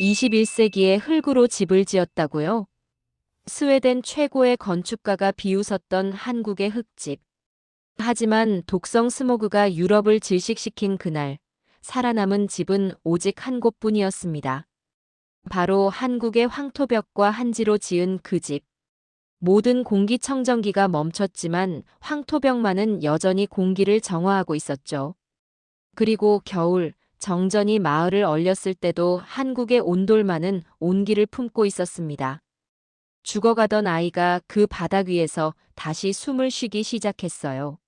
21세기에 흙으로 집을 지었다고요? 스웨덴 최고의 건축가가 비웃었던 한국의 흙집. 하지만 독성 스모그가 유럽을 질식시킨 그날, 살아남은 집은 오직 한 곳뿐이었습니다. 바로 한국의 황토벽과 한지로 지은 그 집. 모든 공기청정기가 멈췄지만 황토벽만은 여전히 공기를 정화하고 있었죠. 그리고 겨울, 정전이 마을을 얼렸을 때도 한국의 온돌만은 온기를 품고 있었습니다. 죽어가던 아이가 그 바닥 위에서 다시 숨을 쉬기 시작했어요.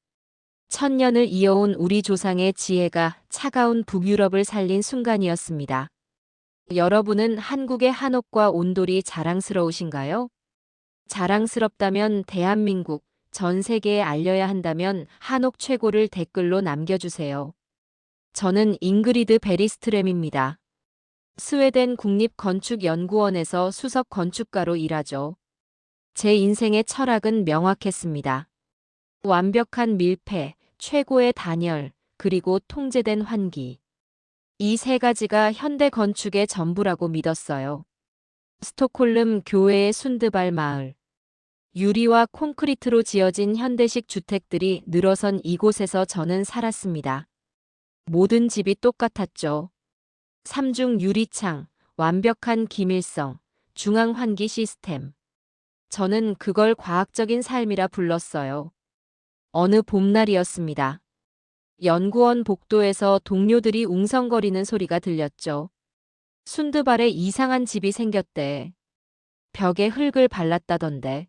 천년을 이어온 우리 조상의 지혜가 차가운 북유럽을 살린 순간이었습니다. 여러분은 한국의 한옥과 온돌이 자랑스러우신가요? 자랑스럽다면 대한민국, 전 세계에 알려야 한다면 한옥 최고를 댓글로 남겨주세요. 저는 잉그리드 베리스트렘입니다. 스웨덴 국립건축연구원에서 수석 건축가로 일하죠. 제 인생의 철학은 명확했습니다. 완벽한 밀폐, 최고의 단열, 그리고 통제된 환기. 이 세 가지가 현대 건축의 전부라고 믿었어요. 스톡홀름 교외의 순드발 마을. 유리와 콘크리트로 지어진 현대식 주택들이 늘어선 이곳에서 저는 살았습니다. 모든 집이 똑같았죠. 삼중 유리창, 완벽한 기밀성, 중앙 환기 시스템. 저는 그걸 과학적인 삶이라 불렀어요. 어느 봄날이었습니다. 연구원 복도에서 동료들이 웅성거리는 소리가 들렸죠. 순드발에 이상한 집이 생겼대. 벽에 흙을 발랐다던데.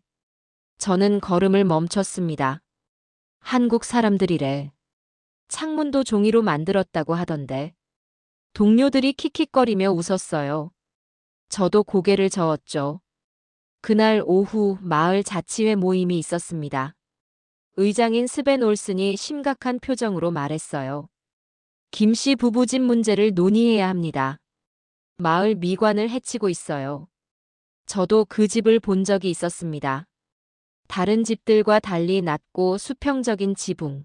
저는 걸음을 멈췄습니다. 한국 사람들이래. 창문도 종이로 만들었다고 하던데. 동료들이 킥킥거리며 웃었어요. 저도 고개를 저었죠. 그날 오후 마을 자치회 모임이 있었습니다. 의장인 스벤 올슨이 심각한 표정으로 말했어요. 김씨 부부 집 문제를 논의해야 합니다. 마을 미관을 해치고 있어요. 저도 그 집을 본 적이 있었습니다. 다른 집들과 달리 낮고 수평적인 지붕.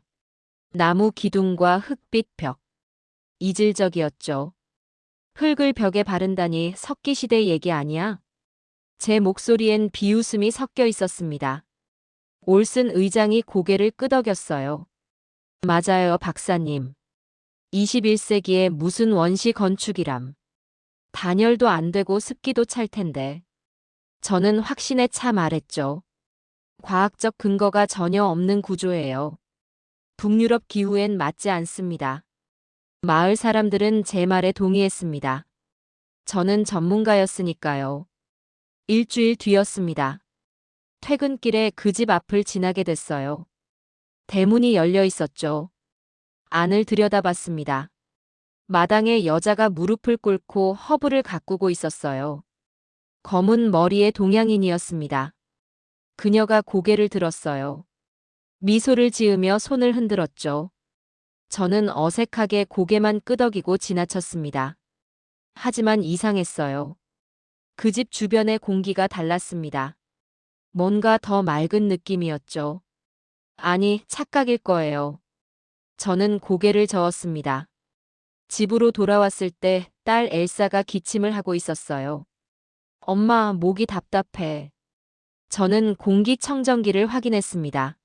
나무 기둥과 흙빛 벽. 이질적이었죠. 흙을 벽에 바른다니 석기시대 얘기 아니야? 제 목소리엔 비웃음이 섞여 있었습니다. 올슨 의장이 고개를 끄덕였어요. 맞아요, 박사님. 21세기에 무슨 원시 건축이람. 단열도 안 되고 습기도 찰 텐데. 저는 확신에 차 말했죠. 과학적 근거가 전혀 없는 구조예요. 북유럽 기후엔 맞지 않습니다. 마을 사람들은 제 말에 동의했습니다. 저는 전문가였으니까요. 일주일 뒤였습니다. 퇴근길에 그 집 앞을 지나게 됐어요. 대문이 열려 있었죠. 안을 들여다봤습니다. 마당에 여자가 무릎을 꿇고 허브를 가꾸고 있었어요. 검은 머리의 동양인이었습니다. 그녀가 고개를 들었어요. 미소를 지으며 손을 흔들었죠. 저는 어색하게 고개만 끄덕이고 지나쳤습니다. 하지만 이상했어요. 그 집 주변의 공기가 달랐습니다. 뭔가 더 맑은 느낌이었죠. 아니, 착각일 거예요. 저는 고개를 저었습니다. 집으로 돌아왔을 때 딸 엘사가 기침을 하고 있었어요. 엄마, 목이 답답해. 저는 공기청정기를 확인했습니다.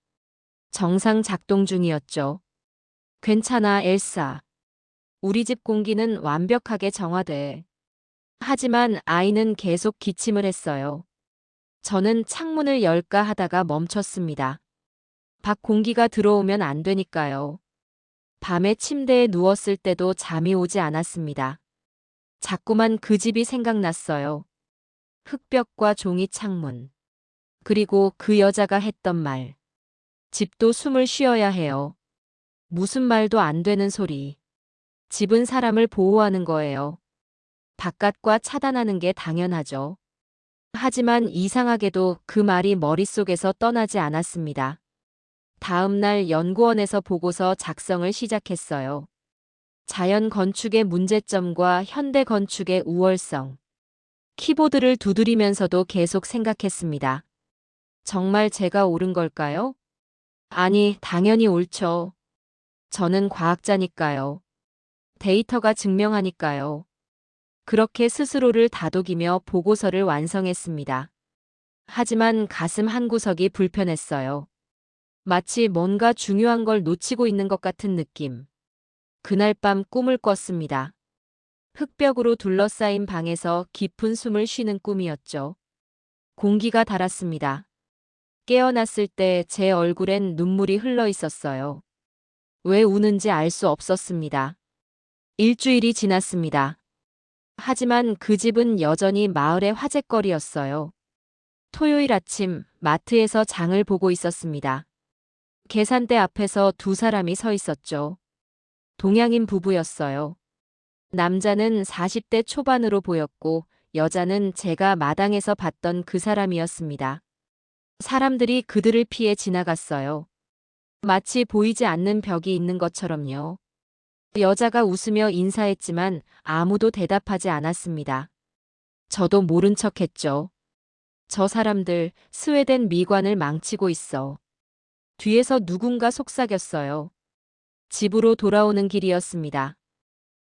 정상 작동 중이었죠. 괜찮아, 엘사. 우리 집 공기는 완벽하게 정화돼. 하지만 아이는 계속 기침을 했어요. 저는 창문을 열까 하다가 멈췄습니다. 밖 공기가 들어오면 안 되니까요. 밤에 침대에 누웠을 때도 잠이 오지 않았습니다. 자꾸만 그 집이 생각났어요. 흙벽과 종이 창문. 그리고 그 여자가 했던 말. 집도 숨을 쉬어야 해요. 무슨 말도 안 되는 소리. 집은 사람을 보호하는 거예요. 바깥과 차단하는 게 당연하죠. 하지만 이상하게도 그 말이 머릿속에서 떠나지 않았습니다. 다음 날 연구원에서 보고서 작성을 시작했어요. 자연 건축의 문제점과 현대 건축의 우월성. 키보드를 두드리면서도 계속 생각했습니다. 정말 제가 옳은 걸까요? 아니, 당연히 옳죠. 저는 과학자니까요. 데이터가 증명하니까요. 그렇게 스스로를 다독이며 보고서를 완성했습니다. 하지만 가슴 한구석이 불편했어요. 마치 뭔가 중요한 걸 놓치고 있는 것 같은 느낌. 그날 밤 꿈을 꿨습니다. 흙벽으로 둘러싸인 방에서 깊은 숨을 쉬는 꿈이었죠. 공기가 달았습니다. 깨어났을 때 제 얼굴엔 눈물이 흘러 있었어요. 왜 우는지 알 수 없었습니다. 일주일이 지났습니다. 하지만 그 집은 여전히 마을의 화제거리였어요. 토요일 아침 마트에서 장을 보고 있었습니다. 계산대 앞에서 두 사람이 서 있었죠. 동양인 부부였어요. 남자는 40대 초반으로 보였고 여자는 제가 마당에서 봤던 그 사람이었습니다. 사람들이 그들을 피해 지나갔어요. 마치 보이지 않는 벽이 있는 것처럼요. 여자가 웃으며 인사했지만 아무도 대답하지 않았습니다. 저도 모른 척했죠. 저 사람들 스웨덴 미관을 망치고 있어. 뒤에서 누군가 속삭였어요. 집으로 돌아오는 길이었습니다.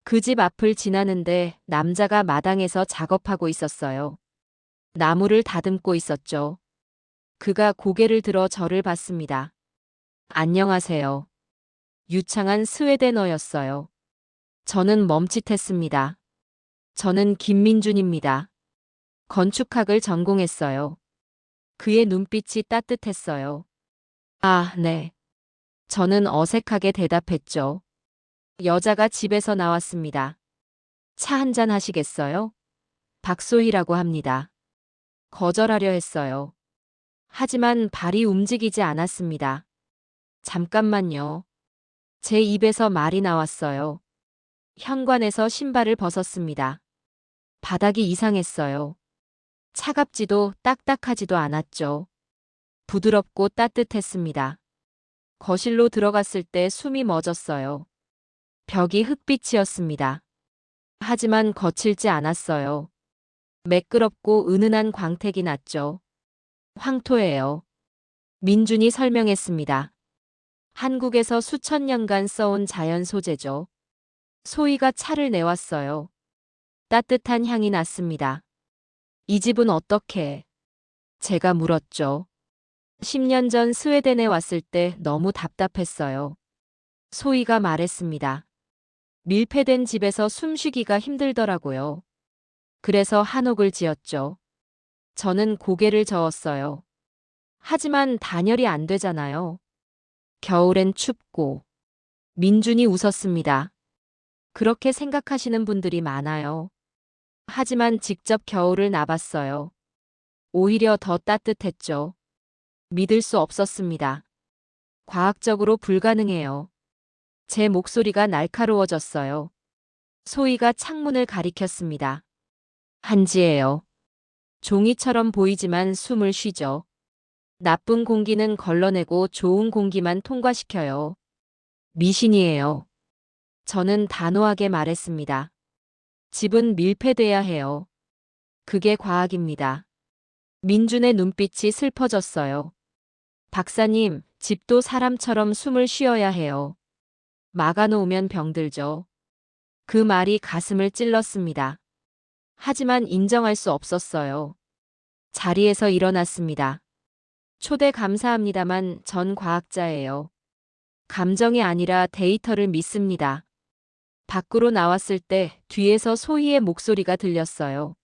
그 집 앞을 지나는데 남자가 마당에서 작업하고 있었어요. 나무를 다듬고 있었죠. 그가 고개를 들어 저를 봤습니다. 안녕하세요. 유창한 스웨덴어였어요. 저는 멈칫했습니다. 저는 김민준입니다. 건축학을 전공했어요. 그의 눈빛이 따뜻했어요. 아, 네. 저는 어색하게 대답했죠. 여자가 집에서 나왔습니다. 차 한잔 하시겠어요? 박소희라고 합니다. 거절하려 했어요. 하지만 발이 움직이지 않았습니다. 잠깐만요. 제 입에서 말이 나왔어요. 현관에서 신발을 벗었습니다. 바닥이 이상했어요. 차갑지도 딱딱하지도 않았죠. 부드럽고 따뜻했습니다. 거실로 들어갔을 때 숨이 멎었어요. 벽이 흙빛이었습니다. 하지만 거칠지 않았어요. 매끄럽고 은은한 광택이 났죠. 황토예요. 민준이 설명했습니다. 한국에서 수천 년간 써온 자연 소재죠. 소희가 차를 내왔어요. 따뜻한 향이 났습니다. 이 집은 어떻게? 제가 물었죠. 10년 전 스웨덴에 왔을 때 너무 답답했어요. 소희가 말했습니다. 밀폐된 집에서 숨쉬기가 힘들더라고요. 그래서 한옥을 지었죠. 저는 고개를 저었어요. 하지만 단열이 안 되잖아요. 겨울엔 춥고. 민준이 웃었습니다. 그렇게 생각하시는 분들이 많아요. 하지만 직접 겨울을 나봤어요. 오히려 더 따뜻했죠. 믿을 수 없었습니다. 과학적으로 불가능해요. 제 목소리가 날카로워졌어요. 소희가 창문을 가리켰습니다. 한지예요. 종이처럼 보이지만 숨을 쉬죠. 나쁜 공기는 걸러내고 좋은 공기만 통과시켜요. 미신이에요. 저는 단호하게 말했습니다. 집은 밀폐돼야 해요. 그게 과학입니다. 민준의 눈빛이 슬퍼졌어요. 박사님, 집도 사람처럼 숨을 쉬어야 해요. 막아놓으면 병들죠. 그 말이 가슴을 찔렀습니다. 하지만 인정할 수 없었어요. 자리에서 일어났습니다. 초대 감사합니다만 전 과학자예요. 감정이 아니라 데이터를 믿습니다. 밖으로 나왔을 때 뒤에서 소희의 목소리가 들렸어요.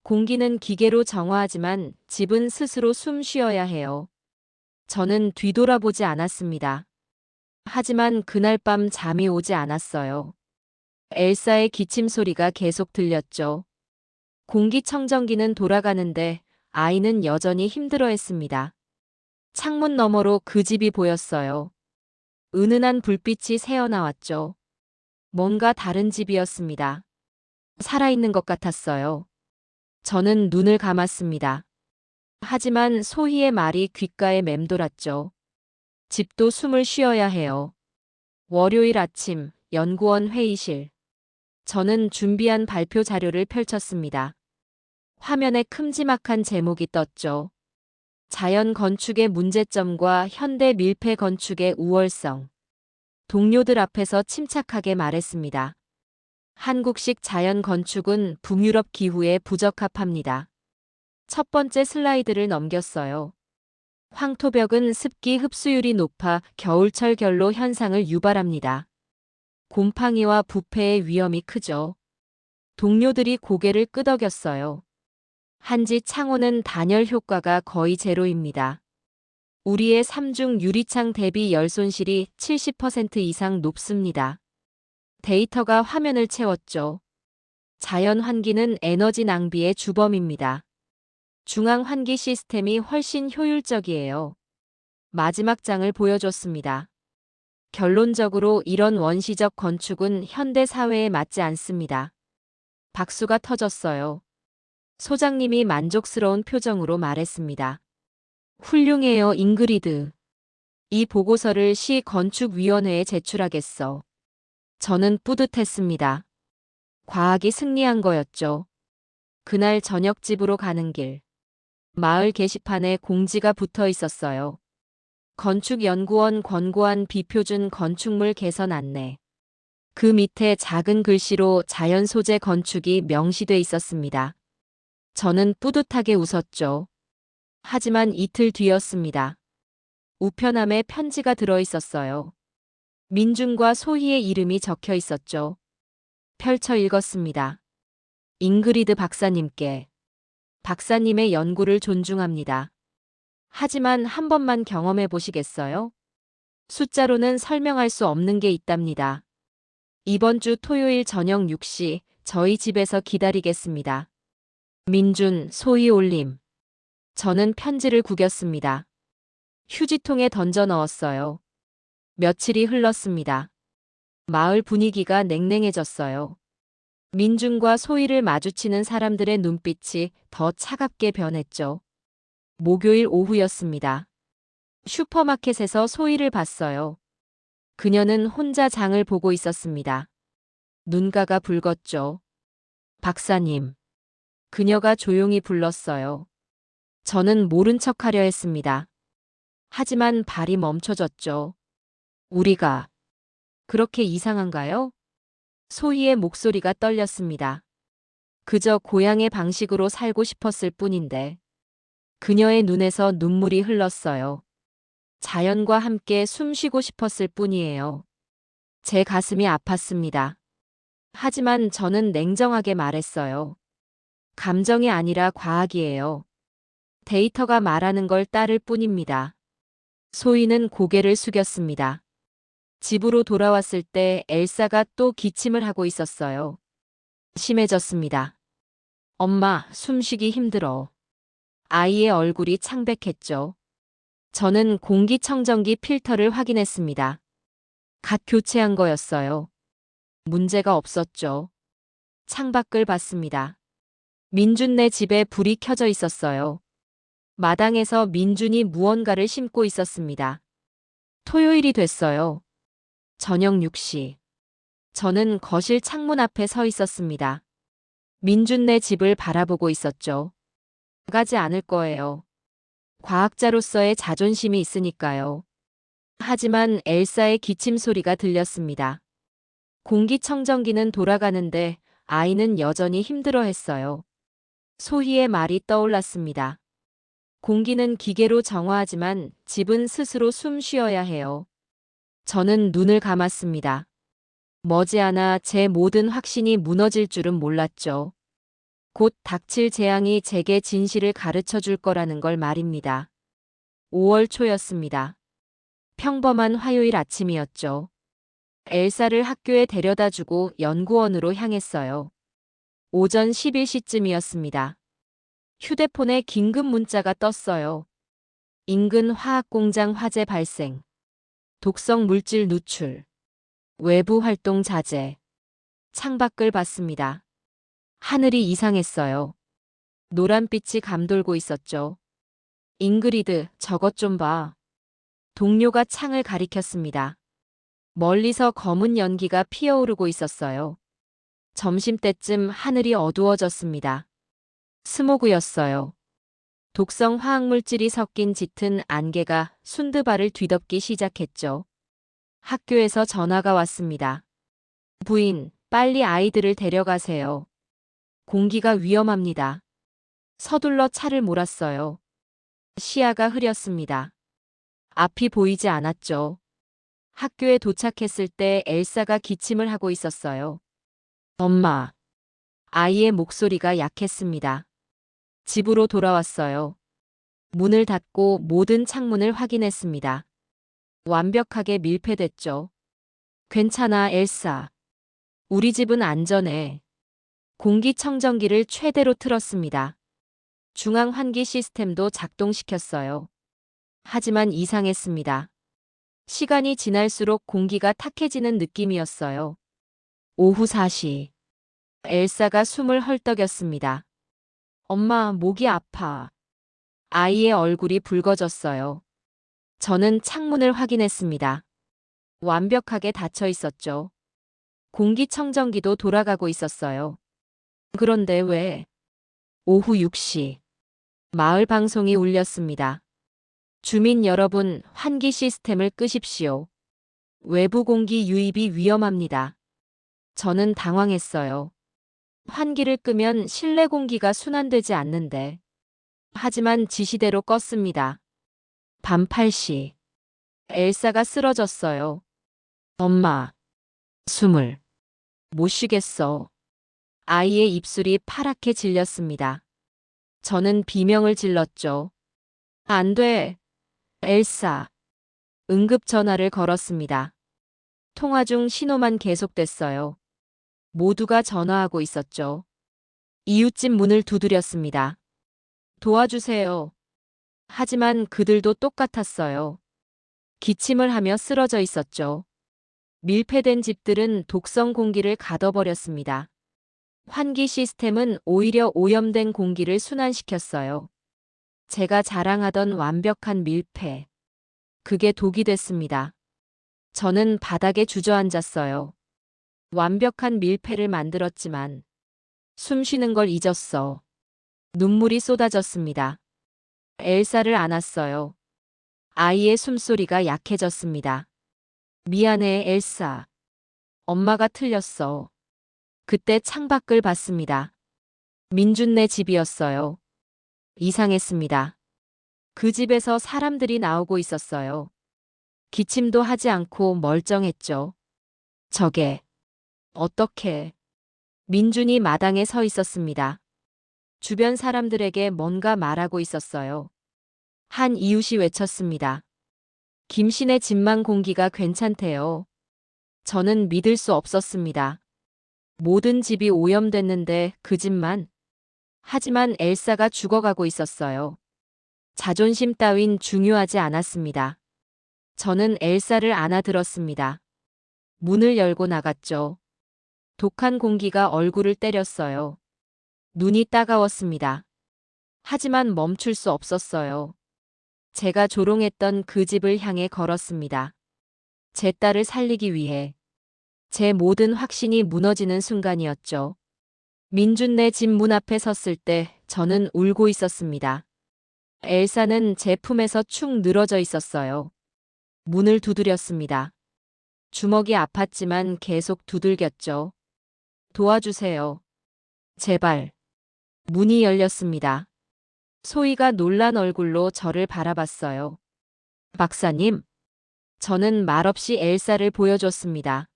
공기는 기계로 정화하지만 집은 스스로 숨 쉬어야 해요. 저는 뒤돌아보지 않았습니다. 하지만 그날 밤 잠이 오지 않았어요. 엘사의 기침 소리가 계속 들렸죠. 공기청정기는 돌아가는데 아이는 여전히 힘들어했습니다. 창문 너머로 그 집이 보였어요. 은은한 불빛이 새어나왔죠. 뭔가 다른 집이었습니다. 살아있는 것 같았어요. 저는 눈을 감았습니다. 하지만 소희의 말이 귓가에 맴돌았죠. 집도 숨을 쉬어야 해요. 월요일 아침, 연구원 회의실. 저는 준비한 발표 자료를 펼쳤습니다. 화면에 큼지막한 제목이 떴죠. 자연 건축의 문제점과 현대 밀폐 건축의 우월성. 동료들 앞에서 침착하게 말했습니다. 한국식 자연 건축은 북유럽 기후에 부적합합니다. 첫 번째 슬라이드를 넘겼어요. 황토벽은 습기 흡수율이 높아 겨울철 결로 현상을 유발합니다. 곰팡이와 부패의 위험이 크죠. 동료들이 고개를 끄덕였어요. 한지 창호는 단열 효과가 거의 제로입니다. 우리의 삼중 유리창 대비 열 손실이 70% 이상 높습니다. 데이터가 화면을 채웠죠. 자연 환기는 에너지 낭비의 주범입니다. 중앙 환기 시스템이 훨씬 효율적이에요. 마지막 장을 보여줬습니다. 결론적으로 이런 원시적 건축은 현대 사회에 맞지 않습니다. 박수가 터졌어요. 소장님이 만족스러운 표정으로 말했습니다. 훌륭해요, 잉그리드. 이 보고서를 시 건축위원회에 제출하겠어. 저는 뿌듯했습니다. 과학이 승리한 거였죠. 그날 저녁 집으로 가는 길. 마을 게시판에 공지가 붙어 있었어요. 건축연구원 권고한 비표준 건축물 개선 안내. 그 밑에 작은 글씨로 자연 소재 건축이 명시돼 있었습니다. 저는 뿌듯하게 웃었죠. 하지만 이틀 뒤였습니다. 우편함에 편지가 들어 있었어요. 민준과 소희의 이름이 적혀 있었죠. 펼쳐 읽었습니다. 잉그리드 박사님께. 박사님의 연구를 존중합니다. 하지만 한 번만 경험해 보시겠어요? 숫자로는 설명할 수 없는 게 있답니다. 이번 주 토요일 저녁 6시 저희 집에서 기다리겠습니다. 민준, 소희 올림. 저는 편지를 구겼습니다. 휴지통에 던져 넣었어요. 며칠이 흘렀습니다. 마을 분위기가 냉랭해졌어요. 민준과 소희를 마주치는 사람들의 눈빛이 더 차갑게 변했죠. 목요일 오후였습니다. 슈퍼마켓에서 소희를 봤어요. 그녀는 혼자 장을 보고 있었습니다. 눈가가 붉었죠. 박사님. 그녀가 조용히 불렀어요. 저는 모른 척하려 했습니다. 하지만 발이 멈춰졌죠. 우리가 그렇게 이상한가요? 소희의 목소리가 떨렸습니다. 그저 고향의 방식으로 살고 싶었을 뿐인데. 그녀의 눈에서 눈물이 흘렀어요. 자연과 함께 숨 쉬고 싶었을 뿐이에요. 제 가슴이 아팠습니다. 하지만 저는 냉정하게 말했어요. 감정이 아니라 과학이에요. 데이터가 말하는 걸 따를 뿐입니다. 소희는 고개를 숙였습니다. 집으로 돌아왔을 때 엘사가 또 기침을 하고 있었어요. 심해졌습니다. 엄마, 숨쉬기 힘들어. 아이의 얼굴이 창백했죠. 저는 공기청정기 필터를 확인했습니다. 갓 교체한 거였어요. 문제가 없었죠. 창밖을 봤습니다. 민준네 집에 불이 켜져 있었어요. 마당에서 민준이 무언가를 심고 있었습니다. 토요일이 됐어요. 저녁 6시. 저는 거실 창문 앞에 서 있었습니다. 민준네 집을 바라보고 있었죠. 가지 않을 거예요. 과학자로서의 자존심이 있으니까요. 하지만 엘사의 기침 소리가 들렸습니다. 공기청정기는 돌아가는데 아이는 여전히 힘들어했어요. 소희의 말이 떠올랐습니다. 공기는 기계로 정화하지만 집은 스스로 숨 쉬어야 해요. 저는 눈을 감았습니다. 머지않아 제 모든 확신이 무너질 줄은 몰랐죠. 곧 닥칠 재앙이 제게 진실을 가르쳐 줄 거라는 걸 말입니다. 5월 초였습니다. 평범한 화요일 아침이었죠. 엘사를 학교에 데려다 주고 연구원으로 향했어요. 오전 11시쯤이었습니다. 휴대폰에 긴급 문자가 떴어요. 인근 화학공장 화재 발생. 독성 물질 누출. 외부 활동 자제. 창밖을 봤습니다. 하늘이 이상했어요. 노란빛이 감돌고 있었죠. 잉그리드, 저것 좀 봐. 동료가 창을 가리켰습니다. 멀리서 검은 연기가 피어오르고 있었어요. 점심때쯤 하늘이 어두워졌습니다. 스모그였어요. 독성 화학물질이 섞인 짙은 안개가 순드발을 뒤덮기 시작했죠. 학교에서 전화가 왔습니다. 부인, 빨리 아이들을 데려가세요. 공기가 위험합니다. 서둘러 차를 몰았어요. 시야가 흐렸습니다. 앞이 보이지 않았죠. 학교에 도착했을 때 엘사가 기침을 하고 있었어요. 엄마. 아이의 목소리가 약했습니다. 집으로 돌아왔어요. 문을 닫고 모든 창문을 확인했습니다. 완벽하게 밀폐됐죠. 괜찮아, 엘사. 우리 집은 안전해. 공기청정기를 최대로 틀었습니다. 중앙 환기 시스템도 작동시켰어요. 하지만 이상했습니다. 시간이 지날수록 공기가 탁해지는 느낌이었어요. 오후 4시. 엘사가 숨을 헐떡였습니다. 엄마, 목이 아파. 아이의 얼굴이 붉어졌어요. 저는 창문을 확인했습니다. 완벽하게 닫혀 있었죠. 공기청정기도 돌아가고 있었어요. 그런데 왜? 오후 6시. 마을 방송이 울렸습니다. 주민 여러분, 환기 시스템을 끄십시오. 외부 공기 유입이 위험합니다. 저는 당황했어요. 환기를 끄면 실내 공기가 순환되지 않는데. 하지만 지시대로 껐습니다. 밤 8시. 엘사가 쓰러졌어요. 엄마. 숨을 못 쉬겠어. 아이의 입술이 파랗게 질렸습니다. 저는 비명을 질렀죠. 안 돼. 엘사. 응급 전화를 걸었습니다. 통화 중 신호만 계속됐어요. 모두가 전화하고 있었죠. 이웃집 문을 두드렸습니다. 도와주세요. 하지만 그들도 똑같았어요. 기침을 하며 쓰러져 있었죠. 밀폐된 집들은 독성 공기를 가둬버렸습니다. 환기 시스템은 오히려 오염된 공기를 순환시켰어요. 제가 자랑하던 완벽한 밀폐. 그게 독이 됐습니다. 저는 바닥에 주저앉았어요. 완벽한 밀폐를 만들었지만 숨 쉬는 걸 잊었어. 눈물이 쏟아졌습니다. 엘사를 안았어요. 아이의 숨소리가 약해졌습니다. 미안해, 엘사. 엄마가 틀렸어. 그때 창밖을 봤습니다. 민준네 집이었어요. 이상했습니다. 그 집에서 사람들이 나오고 있었어요. 기침도 하지 않고 멀쩡했죠. 저게 어떻게? 민준이 마당에 서 있었습니다. 주변 사람들에게 뭔가 말하고 있었어요. 한 이웃이 외쳤습니다. 김씨네 집만 공기가 괜찮대요. 저는 믿을 수 없었습니다. 모든 집이 오염됐는데 그 집만. 하지만 엘사가 죽어가고 있었어요. 자존심 따윈 중요하지 않았습니다. 저는 엘사를 안아들었습니다. 문을 열고 나갔죠. 독한 공기가 얼굴을 때렸어요. 눈이 따가웠습니다. 하지만 멈출 수 없었어요. 제가 조롱했던 그 집을 향해 걸었습니다. 제 딸을 살리기 위해. 제 모든 확신이 무너지는 순간이었죠. 민준네 집 문 앞에 섰을 때 저는 울고 있었습니다. 엘사는 제 품에서 축 늘어져 있었어요. 문을 두드렸습니다. 주먹이 아팠지만 계속 두들겼죠. 도와주세요. 제발. 문이 열렸습니다. 소희가 놀란 얼굴로 저를 바라봤어요. 박사님. 저는 말없이 엘사를 보여줬습니다.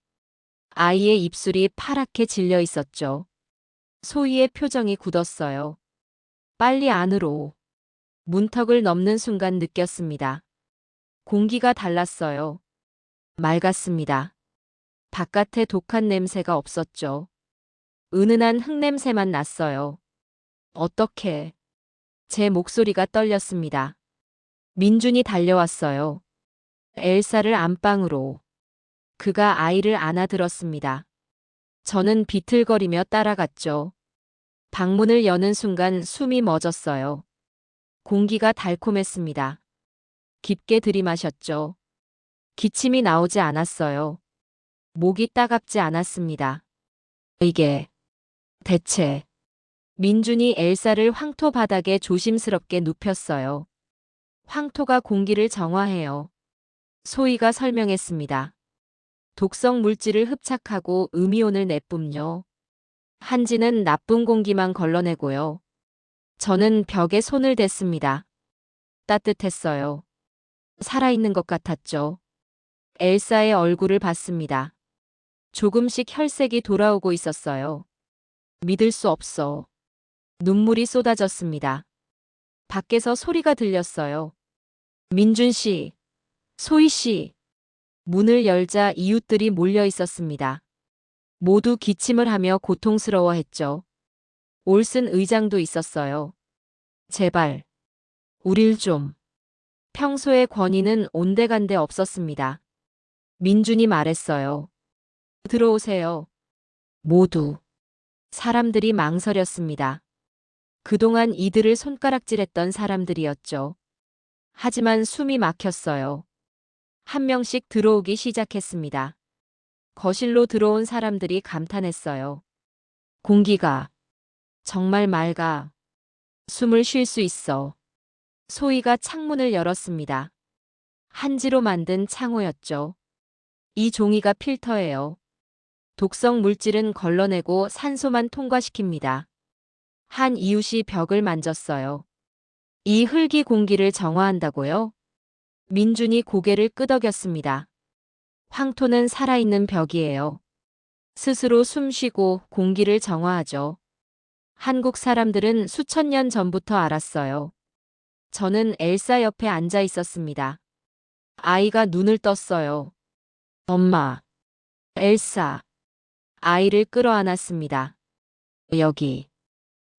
아이의 입술이 파랗게 질려 있었죠. 소희의 표정이 굳었어요. 빨리 안으로. 문턱을 넘는 순간 느꼈습니다. 공기가 달랐어요. 맑았습니다. 바깥에 독한 냄새가 없었죠. 은은한 흙냄새만 났어요. 어떻게? 제 목소리가 떨렸습니다. 민준이 달려왔어요. 엘사를 안방으로. 그가 아이를 안아들었습니다. 저는 비틀거리며 따라갔죠. 방문을 여는 순간 숨이 멎었어요. 공기가 달콤했습니다. 깊게 들이마셨죠. 기침이 나오지 않았어요. 목이 따갑지 않았습니다. 이게 대체. 민준이 엘사를 황토 바닥에 조심스럽게 눕혔어요. 황토가 공기를 정화해요. 소희가 설명했습니다. 독성 물질을 흡착하고 음이온을 내뿜요. 한지는 나쁜 공기만 걸러내고요. 저는 벽에 손을 댔습니다. 따뜻했어요. 살아있는 것 같았죠. 엘사의 얼굴을 봤습니다. 조금씩 혈색이 돌아오고 있었어요. 믿을 수 없어. 눈물이 쏟아졌습니다. 밖에서 소리가 들렸어요. 민준 씨, 소희 씨. 문을 열자 이웃들이 몰려 있었습니다. 모두 기침을 하며 고통스러워했죠. 올슨 의장도 있었어요. 제발, 우릴 좀. 평소에 권위는 온데간데 없었습니다. 민준이 말했어요. 들어오세요. 모두. 사람들이 망설였습니다. 그동안 이들을 손가락질했던 사람들이었죠. 하지만 숨이 막혔어요. 한 명씩 들어오기 시작했습니다. 거실로 들어온 사람들이 감탄했어요. 공기가 정말 맑아. 숨을 쉴 수 있어. 소희가 창문을 열었습니다. 한지로 만든 창호였죠. 이 종이가 필터예요. 독성 물질은 걸러내고 산소만 통과시킵니다. 한 이웃이 벽을 만졌어요. 이 흙이 공기를 정화한다고요? 민준이 고개를 끄덕였습니다. 황토는 살아있는 벽이에요. 스스로 숨쉬고 공기를 정화하죠. 한국 사람들은 수천 년 전부터 알았어요. 저는 엘사 옆에 앉아 있었습니다. 아이가 눈을 떴어요. 엄마. 엘사. 아이를 끌어안았습니다. 여기.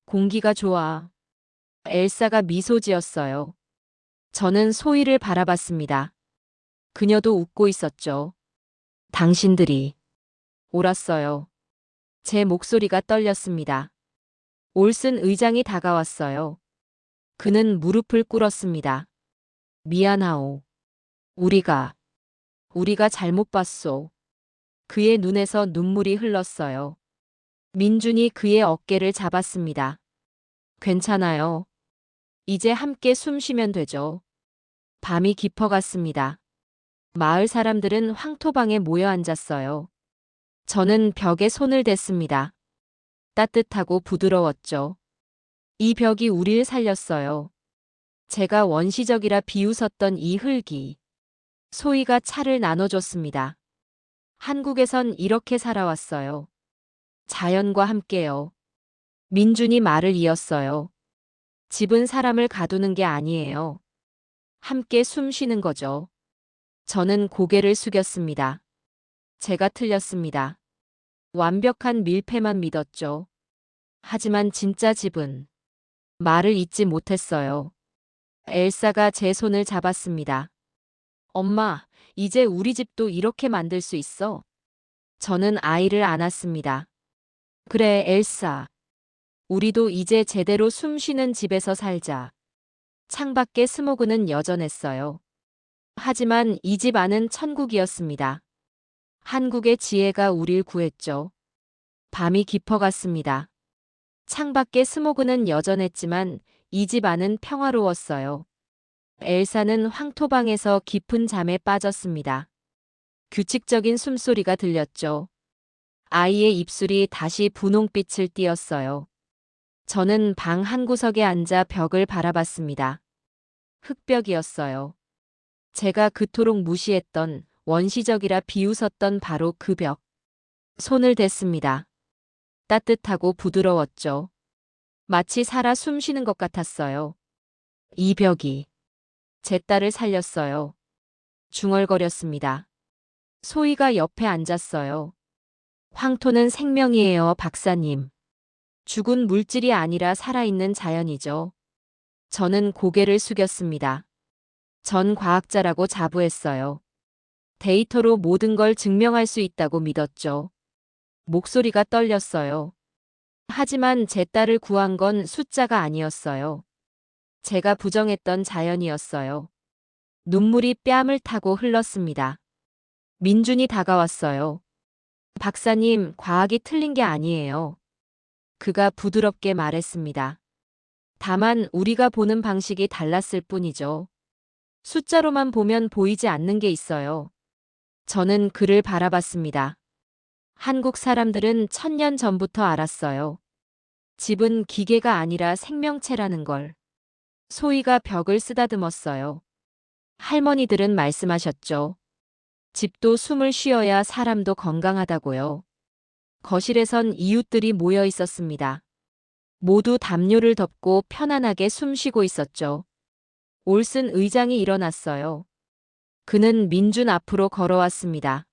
공기가 좋아. 엘사가 미소 지었어요. 저는 소희를 바라봤습니다. 그녀도 웃고 있었죠. 당신들이 옳았어요. 제 목소리가 떨렸습니다. 올슨 의장이 다가왔어요. 그는 무릎을 꿇었습니다. 미안하오. 우리가 잘못 봤소. 그의 눈에서 눈물이 흘렀어요. 민준이 그의 어깨를 잡았습니다. 괜찮아요. 이제 함께 숨 쉬면 되죠. 밤이 깊어갔습니다. 마을 사람들은 황토방에 모여 앉았어요. 저는 벽에 손을 댔습니다. 따뜻하고 부드러웠죠. 이 벽이 우리를 살렸어요. 제가 원시적이라 비웃었던 이 흙이. 소희가 차를 나눠줬습니다. 한국에선 이렇게 살아왔어요. 자연과 함께요. 민준이 말을 이었어요. 집은 사람을 가두는 게 아니에요. 함께 숨 쉬는 거죠. 저는 고개를 숙였습니다. 제가 틀렸습니다. 완벽한 밀폐만 믿었죠. 하지만 진짜 집은 말을 잇지 못했어요. 엘사가 제 손을 잡았습니다. 엄마, 이제 우리 집도 이렇게 만들 수 있어. 저는 아이를 안았습니다. 그래, 엘사. 우리도 이제 제대로 숨 쉬는 집에서 살자. 창밖에 스모그는 여전했어요. 하지만 이 집 안은 천국이었습니다. 한국의 지혜가 우릴 구했죠. 밤이 깊어갔습니다. 창밖에 스모그는 여전했지만 이 집 안은 평화로웠어요. 엘사는 황토방에서 깊은 잠에 빠졌습니다. 규칙적인 숨소리가 들렸죠. 아이의 입술이 다시 분홍빛을 띠었어요. 저는 방 한 구석에 앉아 벽을 바라봤습니다. 흙벽이었어요. 제가 그토록 무시했던 원시적이라 비웃었던 바로 그 벽. 손을 댔습니다. 따뜻하고 부드러웠죠. 마치 살아 숨쉬는 것 같았어요. 이 벽이 제 딸을 살렸어요. 중얼거렸습니다. 소희가 옆에 앉았어요. 황토는 생명이에요, 박사님. 죽은 물질이 아니라 살아있는 자연이죠. 저는 고개를 숙였습니다. 전 과학자라고 자부했어요. 데이터로 모든 걸 증명할 수 있다고 믿었죠. 목소리가 떨렸어요. 하지만 제 딸을 구한 건 숫자가 아니었어요. 제가 부정했던 자연이었어요. 눈물이 뺨을 타고 흘렀습니다. 민준이 다가왔어요. 박사님, 과학이 틀린 게 아니에요. 그가 부드럽게 말했습니다. 다만 우리가 보는 방식이 달랐을 뿐이죠. 숫자로만 보면 보이지 않는 게 있어요. 저는 그를 바라봤습니다. 한국 사람들은 1000년 전부터 알았어요. 집은 기계가 아니라 생명체라는 걸. 소희가 벽을 쓰다듬었어요. 할머니들은 말씀하셨죠. 집도 숨을 쉬어야 사람도 건강하다고요. 거실에선 이웃들이 모여 있었습니다. 모두 담요를 덮고 편안하게 숨 쉬고 있었죠. 올슨 의장이 일어났어요. 그는 민준 앞으로 걸어왔습니다.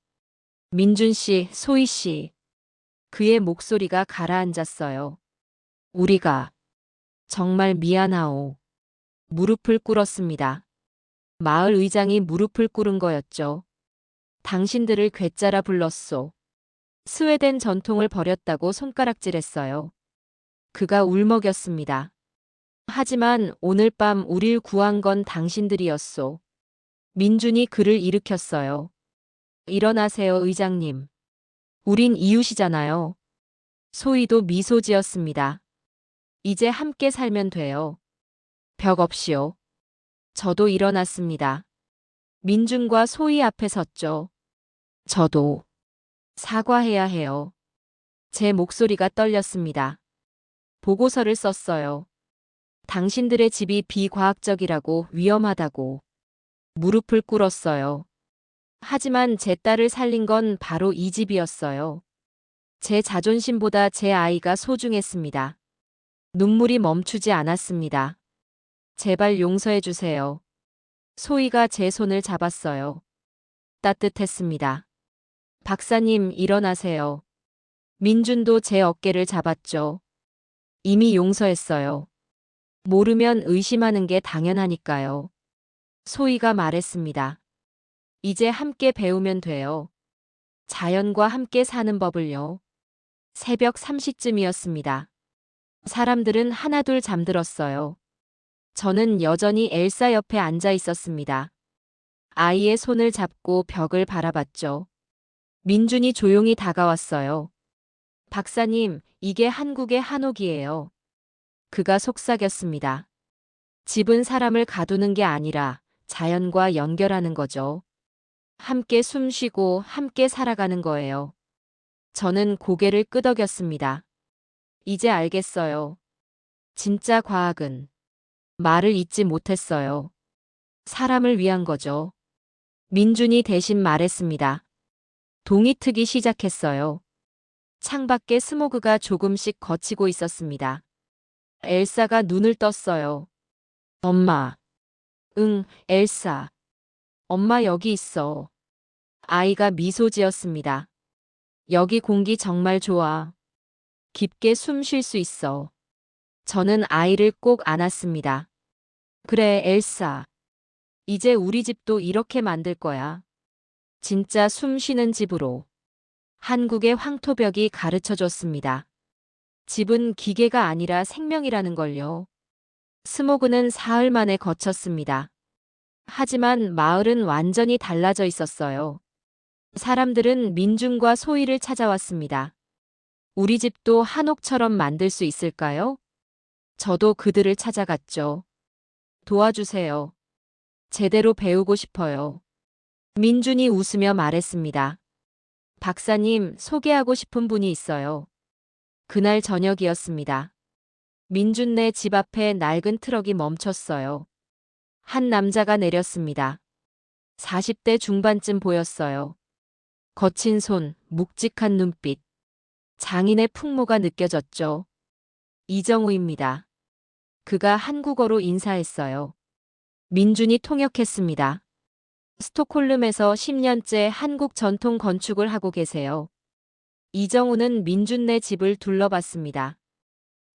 민준 씨, 소희 씨. 그의 목소리가 가라앉았어요. 우리가 정말 미안하오. 무릎을 꿇었습니다. 마을 의장이 무릎을 꿇은 거였죠. 당신들을 괴짜라 불렀소. 스웨덴 전통을 버렸다고 손가락질했어요. 그가 울먹였습니다. 하지만 오늘 밤 우릴 구한 건 당신들이었소. 민준이 그를 일으켰어요. 일어나세요, 의장님. 우린 이웃이잖아요. 소희도 미소 지었습니다. 이제 함께 살면 돼요. 벽 없이요. 저도 일어났습니다. 민준과 소희 앞에 섰죠. 저도 사과해야 해요. 제 목소리가 떨렸습니다. 보고서를 썼어요. 당신들의 집이 비과학적이라고 위험하다고. 무릎을 꿇었어요. 하지만 제 딸을 살린 건 바로 이 집이었어요. 제 자존심보다 제 아이가 소중했습니다. 눈물이 멈추지 않았습니다. 제발 용서해 주세요. 소희가 제 손을 잡았어요. 따뜻했습니다. 박사님, 일어나세요. 민준도 제 어깨를 잡았죠. 이미 용서했어요. 모르면 의심하는 게 당연하니까요. 소희가 말했습니다. 이제 함께 배우면 돼요. 자연과 함께 사는 법을요. 새벽 3시쯤이었습니다. 사람들은 하나둘 잠들었어요. 저는 여전히 엘사 옆에 앉아 있었습니다. 아이의 손을 잡고 벽을 바라봤죠. 민준이 조용히 다가왔어요. 박사님, 이게 한국의 한옥이에요. 그가 속삭였습니다. 집은 사람을 가두는 게 아니라 자연과 연결하는 거죠. 함께 숨 쉬고 함께 살아가는 거예요. 저는 고개를 끄덕였습니다. 이제 알겠어요. 진짜 과학은 말을 잇지 못했어요. 사람을 위한 거죠. 민준이 대신 말했습니다. 동이 트기 시작했어요. 창밖에 스모그가 조금씩 걷히고 있었습니다. 엘사가 눈을 떴어요. 엄마. 응, 엘사. 엄마 여기 있어. 아이가 미소 지었습니다. 여기 공기 정말 좋아. 깊게 숨 쉴 수 있어. 저는 아이를 꼭 안았습니다. 그래, 엘사. 이제 우리 집도 이렇게 만들 거야. 진짜 숨 쉬는 집으로. 한국의 황토벽이 가르쳐 줬습니다. 집은 기계가 아니라 생명이라는 걸요. 스모그는 사흘 만에 거쳤습니다. 하지만 마을은 완전히 달라져 있었어요. 사람들은 민준과 소희를 찾아왔습니다. 우리 집도 한옥처럼 만들 수 있을까요? 저도 그들을 찾아갔죠. 도와주세요. 제대로 배우고 싶어요. 민준이 웃으며 말했습니다. 박사님, 소개하고 싶은 분이 있어요. 그날 저녁이었습니다. 민준네 집 앞에 낡은 트럭이 멈췄어요. 한 남자가 내렸습니다. 40대 중반쯤 보였어요. 거친 손, 묵직한 눈빛. 장인의 풍모가 느껴졌죠. 이정우입니다. 그가 한국어로 인사했어요. 민준이 통역했습니다. 스톡홀름에서 10년째 한국 전통 건축을 하고 계세요. 이정우는 민준네 집을 둘러봤습니다.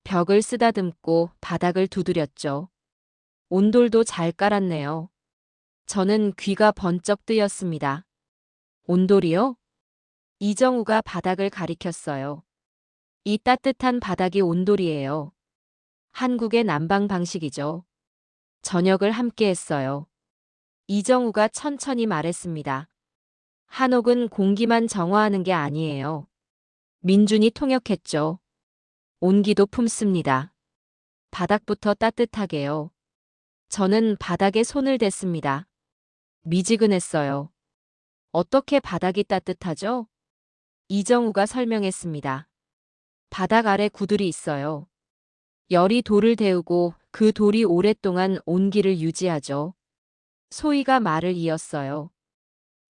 벽을 쓰다듬고 바닥을 두드렸죠. 온돌도 잘 깔았네요. 저는 귀가 번쩍 뜨였습니다. 온돌이요? 이정우가 바닥을 가리켰어요. 이 따뜻한 바닥이 온돌이에요. 한국의 난방 방식이죠. 저녁을 함께 했어요. 이정우가 천천히 말했습니다. 한옥은 공기만 정화하는 게 아니에요. 민준이 통역했죠. 온기도 품습니다. 바닥부터 따뜻하게요. 저는 바닥에 손을 댔습니다. 미지근했어요. 어떻게 바닥이 따뜻하죠? 이정우가 설명했습니다. 바닥 아래 구들이 있어요. 열이 돌을 데우고 그 돌이 오랫동안 온기를 유지하죠. 소희가 말을 이었어요.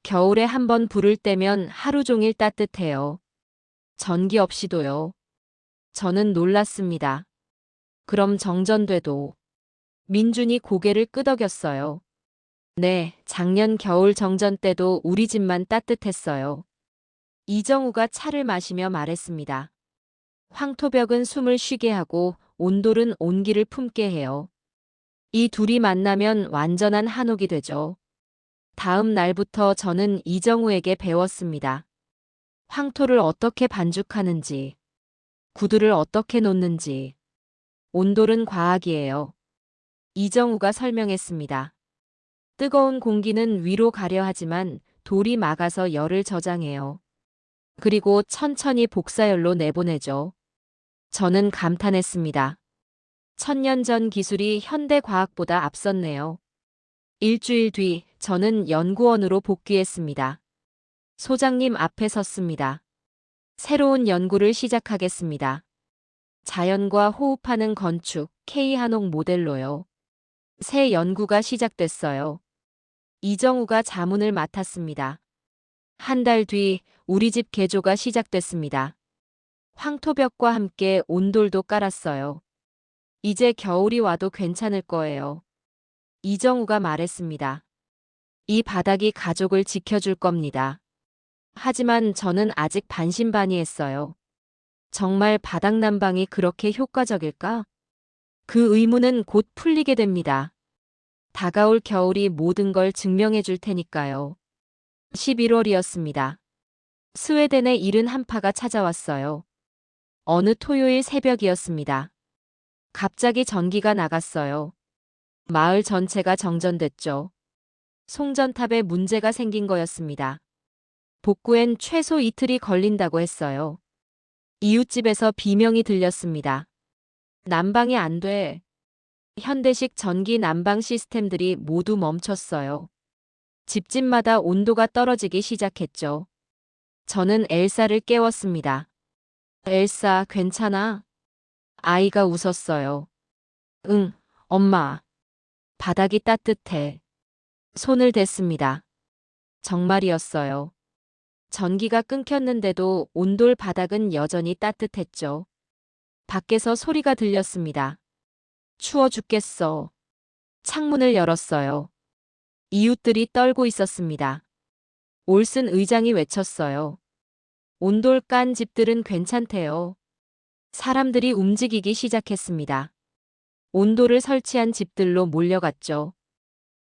겨울에 한번 불을 떼면 하루 종일 따뜻해요. 전기 없이도요. 저는 놀랐습니다. 그럼 정전돼도? 민준이 고개를 끄덕였어요. 네, 작년 겨울 정전 때도 우리 집만 따뜻했어요. 이정우가 차를 마시며 말했습니다. 황토벽은 숨을 쉬게 하고 온돌은 온기를 품게 해요. 이 둘이 만나면 완전한 한옥이 되죠. 다음 날부터 저는 이정우에게 배웠습니다. 황토를 어떻게 반죽하는지, 구두를 어떻게 놓는지. 온돌은 과학이에요. 이정우가 설명했습니다. 뜨거운 공기는 위로 가려 하지만 돌이 막아서 열을 저장해요. 그리고 천천히 복사열로 내보내죠. 저는 감탄했습니다. 1000년 전 기술이 현대 과학보다 앞섰네요. 일주일 뒤 저는 연구원으로 복귀했습니다. 소장님 앞에 섰습니다. 새로운 연구를 시작하겠습니다. 자연과 호흡하는 건축, K한옥 모델로요. 새 연구가 시작됐어요. 이정우가 자문을 맡았습니다. 한 달 뒤 우리 집 개조가 시작됐습니다. 황토벽과 함께 온돌도 깔았어요. 이제 겨울이 와도 괜찮을 거예요. 이정우가 말했습니다. 이 바닥이 가족을 지켜줄 겁니다. 하지만 저는 아직 반신반의했어요. 정말 바닥 난방이 그렇게 효과적일까? 그 의문은 곧 풀리게 됩니다. 다가올 겨울이 모든 걸 증명해 줄 테니까요. 11월이었습니다. 스웨덴의 이른 한파가 찾아왔어요. 어느 토요일 새벽이었습니다. 갑자기 전기가 나갔어요. 마을 전체가 정전됐죠. 송전탑에 문제가 생긴 거였습니다. 복구엔 최소 이틀이 걸린다고 했어요. 이웃집에서 비명이 들렸습니다. 난방이 안 돼. 현대식 전기 난방 시스템들이 모두 멈췄어요. 집집마다 온도가 떨어지기 시작했죠. 저는 엘사를 깨웠습니다. 엘사, 괜찮아? 아이가 웃었어요. 응, 엄마. 바닥이 따뜻해. 손을 댔습니다. 정말이었어요. 전기가 끊겼는데도 온돌 바닥은 여전히 따뜻했죠. 밖에서 소리가 들렸습니다. 추워 죽겠어. 창문을 열었어요. 이웃들이 떨고 있었습니다. 올슨 의장이 외쳤어요. 온돌 깐 집들은 괜찮대요. 사람들이 움직이기 시작했습니다. 온돌을 설치한 집들로 몰려갔죠.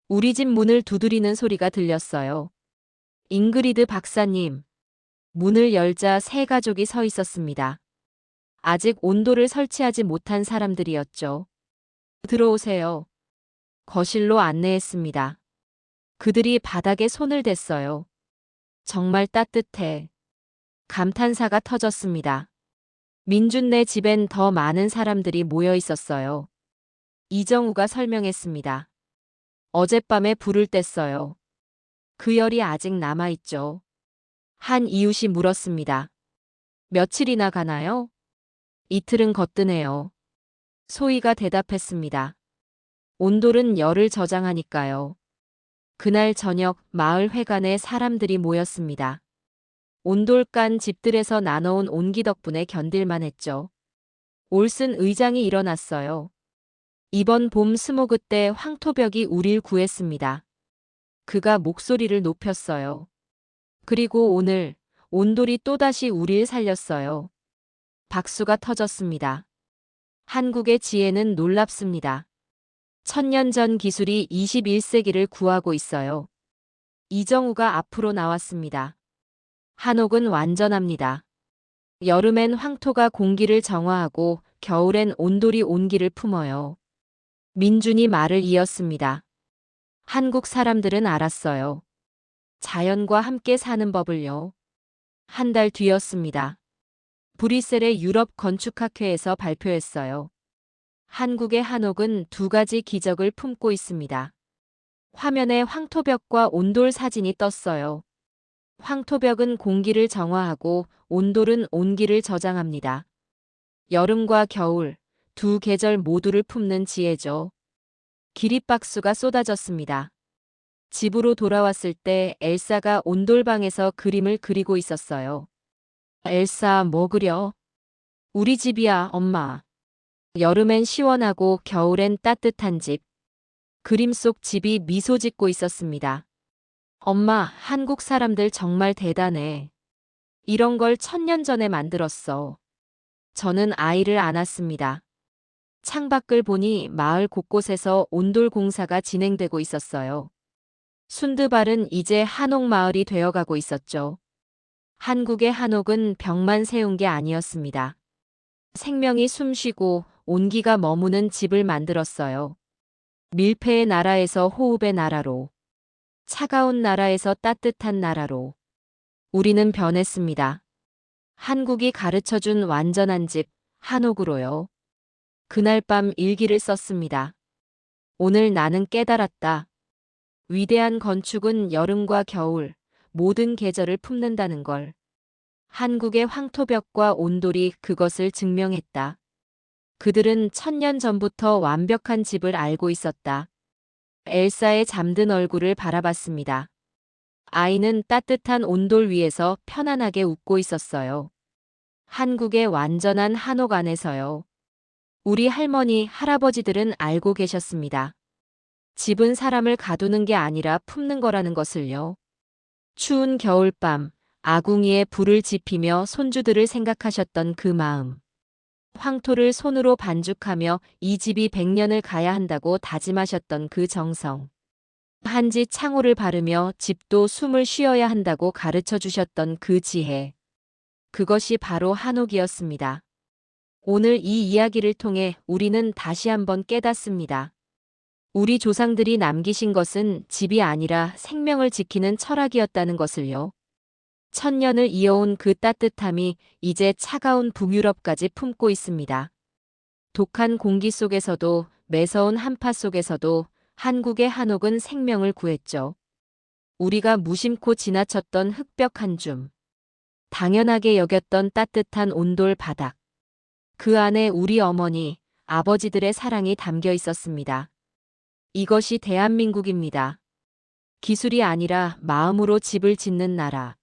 우리 집 문을 두드리는 소리가 들렸어요. 잉그리드 박사님. 문을 열자 세 가족이 서 있었습니다. 아직 온돌을 설치하지 못한 사람들이었죠. 들어오세요. 거실로 안내했습니다. 그들이 바닥에 손을 댔어요. 정말 따뜻해. 감탄사가 터졌습니다. 민준네 집엔 더 많은 사람들이 모여 있었어요. 이정우가 설명했습니다. 어젯밤에 불을 뗐어요. 그 열이 아직 남아있죠. 한 이웃이 물었습니다. 며칠이나 가나요? 이틀은 거뜬해요. 소희가 대답했습니다. 온돌은 열을 저장하니까요. 그날 저녁 마을 회관에 사람들이 모였습니다. 온돌 깐 집들에서 나눠온 온기 덕분에 견딜만 했죠. 올슨 의장이 일어났어요. 이번 봄 스모그 때 황토벽이 우릴 구했습니다. 그가 목소리를 높였어요. 그리고 오늘 온돌이 또다시 우릴 살렸어요. 박수가 터졌습니다. 한국의 지혜는 놀랍습니다. 1000년 전 기술이 21세기를 구하고 있어요. 이정우가 앞으로 나왔습니다. 한옥은 완전합니다. 여름엔 황토가 공기를 정화하고 겨울엔 온돌이 온기를 품어요. 민준이 말을 이었습니다. 한국 사람들은 알았어요. 자연과 함께 사는 법을요. 한 달 뒤였습니다. 브뤼셀의 유럽 건축학회에서 발표했어요. 한국의 한옥은 두 가지 기적을 품고 있습니다. 화면에 황토벽과 온돌 사진이 떴어요. 황토벽은 공기를 정화하고 온돌은 온기를 저장합니다. 여름과 겨울, 두 계절 모두를 품는 지혜죠. 기립박수가 쏟아졌습니다. 집으로 돌아왔을 때 엘사가 온돌방에서 그림을 그리고 있었어요. 엘사, 뭐 그려? 우리 집이야, 엄마. 여름엔 시원하고 겨울엔 따뜻한 집. 그림 속 집이 미소 짓고 있었습니다. 엄마, 한국 사람들 정말 대단해. 이런 걸 1000년 전에 만들었어. 저는 아이를 안았습니다. 창밖을 보니 마을 곳곳에서 온돌 공사가 진행되고 있었어요. 순드발은 이제 한옥 마을이 되어가고 있었죠. 한국의 한옥은 벽만 세운 게 아니었습니다. 생명이 숨쉬고 온기가 머무는 집을 만들었어요. 밀폐의 나라에서 호흡의 나라로, 차가운 나라에서 따뜻한 나라로. 우리는 변했습니다. 한국이 가르쳐준 완전한 집, 한옥으로요. 그날 밤 일기를 썼습니다. 오늘 나는 깨달았다. 위대한 건축은 여름과 겨울, 모든 계절을 품는다는 걸. 한국의 황토벽과 온돌이 그것을 증명했다. 그들은 1000년 전부터 완벽한 집을 알고 있었다. 엘사의 잠든 얼굴을 바라봤습니다. 아이는 따뜻한 온돌 위에서 편안하게 웃고 있었어요. 한국의 완전한 한옥 안에서요. 우리 할머니, 할아버지들은 알고 계셨습니다. 집은 사람을 가두는 게 아니라 품는 거라는 것을요. 추운 겨울밤, 아궁이에 불을 지피며 손주들을 생각하셨던 그 마음. 황토를 손으로 반죽하며 이 집이 100년을 가야 한다고 다짐하셨던 그 정성. 한지 창호를 바르며 집도 숨을 쉬어야 한다고 가르쳐 주셨던 그 지혜. 그것이 바로 한옥이었습니다. 오늘 이 이야기를 통해 우리는 다시 한번 깨닫습니다. 우리 조상들이 남기신 것은 집이 아니라 생명을 지키는 철학이었다는 것을요. 1000년을 이어온 그 따뜻함이 이제 차가운 북유럽까지 품고 있습니다. 독한 공기 속에서도 매서운 한파 속에서도 한국의 한옥은 생명을 구했죠. 우리가 무심코 지나쳤던 흙벽 한 줌. 당연하게 여겼던 따뜻한 온돌 바닥. 그 안에 우리 어머니, 아버지들의 사랑이 담겨 있었습니다. 이것이 대한민국입니다. 기술이 아니라 마음으로 집을 짓는 나라.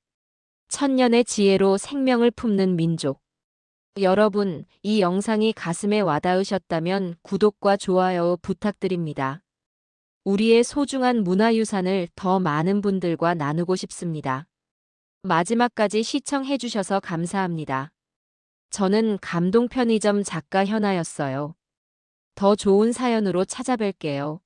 1000년의 지혜로 생명을 품는 민족. 여러분, 이 영상이 가슴에 와닿으셨다면 구독과 좋아요 부탁드립니다. 우리의 소중한 문화유산을 더 많은 분들과 나누고 싶습니다. 마지막까지 시청해주셔서 감사합니다. 저는 감동 편의점 작가 현아였어요. 더 좋은 사연으로 찾아뵐게요.